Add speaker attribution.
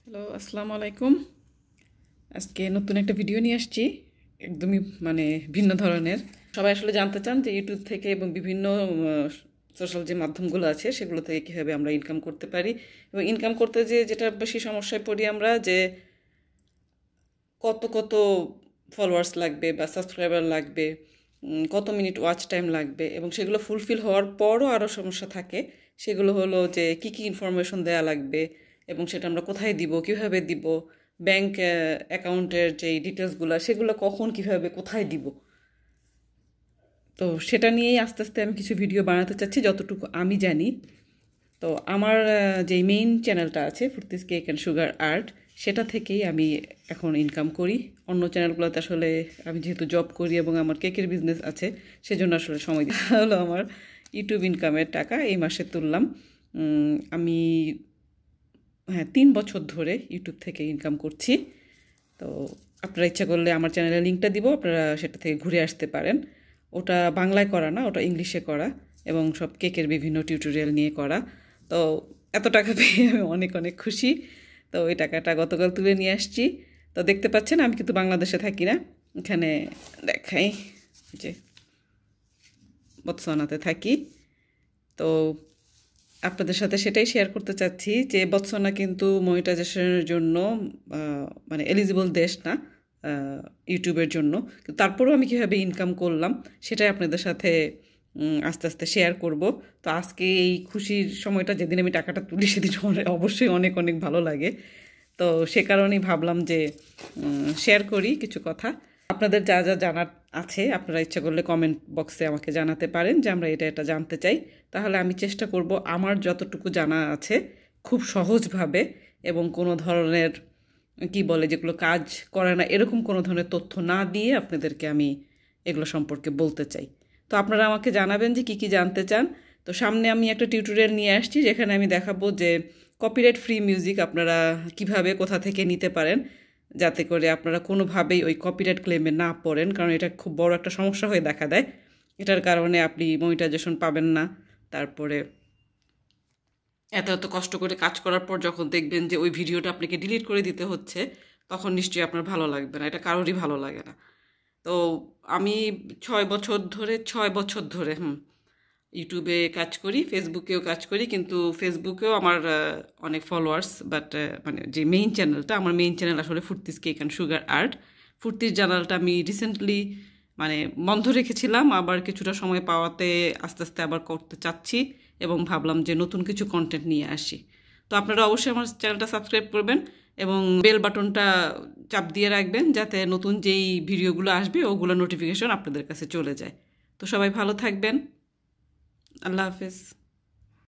Speaker 1: Hello, আসসালামু আলাইকুম। আজকে নতুন একটা ভিডিও নিয়ে আসছি, একদমই ভিন্ন ধরনের। সবাই আসলে জানতে চান যে ইউটিউব থেকে এবং বিভিন্ন সোশ্যাল যে মাধ্যমগুলো আছে সেগুলো থেকে কীভাবে আমরা ইনকাম করতে পারি, এবং ইনকাম করতে যেটা বেশি সমস্যায় পড়ি আমরা, যে কত কত ফলোয়ার্স লাগবে বা সাবস্ক্রাইবার লাগবে, কত মিনিট ওয়াচ টাইম লাগবে, এবং সেগুলো ফুলফিল হওয়ার পরও আরও সমস্যা থাকে। সেগুলো হলো যে কি কি ইনফরমেশন দেওয়া লাগবে এবং সেটা আমরা কোথায় দিব, কিভাবে দিব, ব্যাংক অ্যাকাউন্টের যেই ডিটেলসগুলো সেগুলো কখন কিভাবে কোথায় দিব। তো সেটা নিয়েই আস্তে আস্তে আমি কিছু ভিডিও বানাতে চাচ্ছি যতটুকু আমি জানি। তো আমার যেই মেইন চ্যানেলটা আছে ফুর্তিস কেক অ্যান্ড সুগার আর্ট, সেটা থেকেই আমি এখন ইনকাম করি। অন্য চ্যানেলগুলোতে আসলে আমি যেহেতু জব করি এবং আমার কেকের বিজনেস আছে, সেজন্য আসলে সময় দিতে হলো। আমার ইউটিউব ইনকামের টাকা এই মাসে তুললাম। আমি 3 বছর ধরে ইউটিউব থেকে ইনকাম করছি। তো আপনারা ইচ্ছা করলে আমার চ্যানেলের লিঙ্কটা দিব, আপনারা সেটা থেকে ঘুরে আসতে পারেন। ওটা বাংলায় করা না, ওটা ইংলিশে করা, এবং সব কেকের বিভিন্ন টিউটোরিয়াল নিয়ে করা। তো এত টাকা পেয়ে আমি অনেক অনেক খুশি। তো ওই টাকাটা গতকাল তুলে নিয়ে আসছি। তো দেখতে পাচ্ছেন আমি কিন্তু বাংলাদেশে থাকি না, এখানে দেখাই যে বতসোয়ানাতে থাকি। তো আপনাদের সাথে সেটাই শেয়ার করতে চাচ্ছি যে বতসোয়ানা কিন্তু মনিটাইজেশনের জন্য এলিজিবল দেশ না ইউটিউবের জন্য। কিন্তু তারপরেও আমি কীভাবে ইনকাম করলাম সেটাই আপনাদের সাথে আস্তে আস্তে শেয়ার করব। তো আজকে এই খুশির সময়টা, যেদিন আমি টাকাটা তুলি সেদিন অবশ্যই অনেক অনেক ভালো লাগে। তো সে কারণেই ভাবলাম যে শেয়ার করি কিছু কথা। আপনাদের যা যা জানার আছে আপনারা ইচ্ছা করলে কমেন্ট বক্সে আমাকে জানাতে পারেন যে আমরা এটা জানতে চাই। তাহলে আমি চেষ্টা করব আমার যতটুকু জানা আছে খুব সহজভাবে, এবং কোনো ধরনের কি বলে যেগুলো কাজ করে না এরকম কোনো ধরনের তথ্য না দিয়ে আপনাদেরকে আমি এগুলো সম্পর্কে বলতে চাই। তো আপনারা আমাকে জানাবেন যে কি কি জানতে চান। তো সামনে আমি একটা টিউটোরিয়াল নিয়ে আসছি যেখানে আমি দেখাবো যে কপিরাইট ফ্রি মিউজিক আপনারা কিভাবে কোথা থেকে নিতে পারেন, যাতে করে আপনারা কোনোভাবেই ওই কপিরাইট ক্লেমে না পড়েন, কারণ এটা খুব বড় একটা সমস্যা হয়ে দেখা দেয়। এটার কারণে আপনি মনিটাইজেশন পাবেন না। তারপরে এত এত কষ্ট করে কাজ করার পর যখন দেখবেন যে ওই ভিডিওটা আপনাকে ডিলিট করে দিতে হচ্ছে, তখন নিশ্চয়ই আপনার ভালো লাগবে না, এটা কারোরই ভালো লাগে না। তো আমি 6 বছর ধরে ইউটিউবে কাজ করি, ফেসবুকেও কাজ করি, কিন্তু ফেসবুকেও আমার অনেক ফলোয়ার্স, বাট যে মেইন চ্যানেলটা, আমার মেইন চ্যানেল আসলে ফুর্তিস কেক অ্যান্ড সুগার আর্ট। ফুর্তির চ্যানেলটা আমি রিসেন্টলি বন্ধ রেখেছিলাম, আবার কিছুটা সময় পাওয়াতে আস্তে আস্তে আবার করতে চাচ্ছি, এবং ভাবলাম যে নতুন কিছু কন্টেন্ট নিয়ে আসি। তো আপনারা অবশ্যই আমার চ্যানেলটা সাবস্ক্রাইব করবেন এবং বেল বাটনটা চাপ দিয়ে রাখবেন, যাতে নতুন যেই ভিডিওগুলো আসবে ওগুলো নোটিফিকেশন আপনাদের কাছে চলে যায়। তো সবাই ভালো থাকবেন। আল্লাহ হাফেজ।